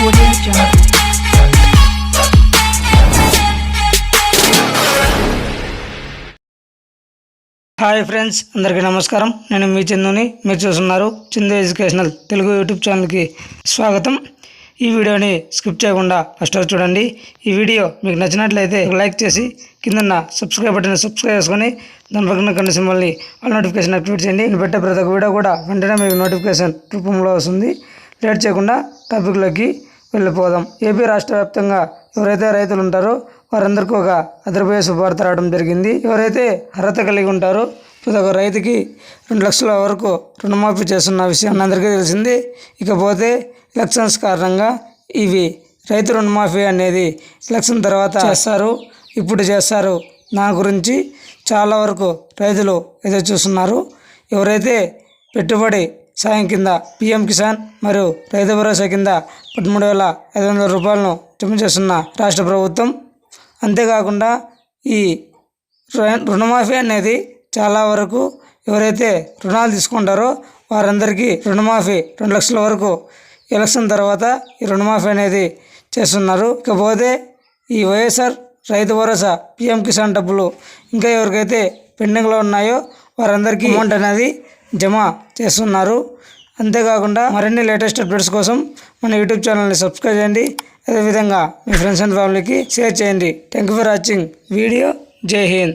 Audio Jungle. Hi friends, అందరికీ నమస్కారం. నేను మీ చందుని. మీరు చూస్తున్నారు చందు ఎడ్యుకేషనల్ తెలుగు యూట్యూబ్ ఛానల్కి స్వాగతం. ఈ వీడియోని స్కిప్ చేయకుండా ఫస్ట్ వరకు చూడండి. ఈ వీడియో మీకు నచ్చినట్లయితే లైక్ చేసి కిందన్న సబ్స్క్రైబ్ బటన్ సబ్స్క్రైబ్ చేసుకొని దాని పక్కన కొన్ని సింబల్ని ఆల్ నోటిఫికేషన్ యాక్టివేట్ చేయండి. నేను పెట్టే ప్రతి ఒక్క వీడియో కూడా వెంటనే మీకు నోటిఫికేషన్ రూపంలో వస్తుంది. లేట్ చేయకుండా టాపిక్లోకి వెళ్ళిపోదాం. ఏపీ రాష్ట్ర వ్యాప్తంగా ఎవరైతే రైతులు ఉంటారో వారందరికీ ఒక అదర్భయ శుభవార్త రావడం జరిగింది. ఎవరైతే అర్హత కలిగి ఉంటారో ప్రతి ఒక్క రైతుకి 2 లక్షల వరకు రుణమాఫీ చేస్తున్న విషయం అందరికీ తెలిసింది. ఇకపోతే ఎలక్షన్స్ కారణంగా ఇవి రైతు రుణమాఫీ అనేది ఎలక్షన్ తర్వాత చేస్తారు, ఇప్పుడు చేస్తారు. దాని గురించి చాలా వరకు రైతులు ఎదురు చూస్తున్నారు. ఎవరైతే పెట్టుబడి సాయం కింద పిఎం కిసాన్ మరియు రైతు భరోసా కింద 13,500 రూపాయలను జమ చేస్తున్న రాష్ట్ర ప్రభుత్వం. అంతేకాకుండా ఈ రుణమాఫీ అనేది చాలా వరకు ఎవరైతే రుణాలు తీసుకుంటారో వారందరికీ రుణమాఫీ 2 లక్షల వరకు ఎలక్షన్ తర్వాత ఈ రుణమాఫీ అనేది చేస్తున్నారు. ఇకపోతే ఈ వైఎస్ఆర్ రైతు భరోసా పిఎం కిసాన్ డబ్బులు ఇంకా ఎవరికైతే పెండింగ్లో ఉన్నాయో వారందరికీ అమౌంట్ అనేది జమ చేస్తున్నారు. అంతేకాకుండా మరిన్ని లేటెస్ట్ అప్డేట్స్ కోసం మన యూట్యూబ్ ఛానల్ని సబ్స్క్రైబ్ చేయండి. అదేవిధంగా మీ ఫ్రెండ్స్ అండ్ ఫ్యామిలీకి షేర్ చేయండి. Thank you for watching video. జై హింద్.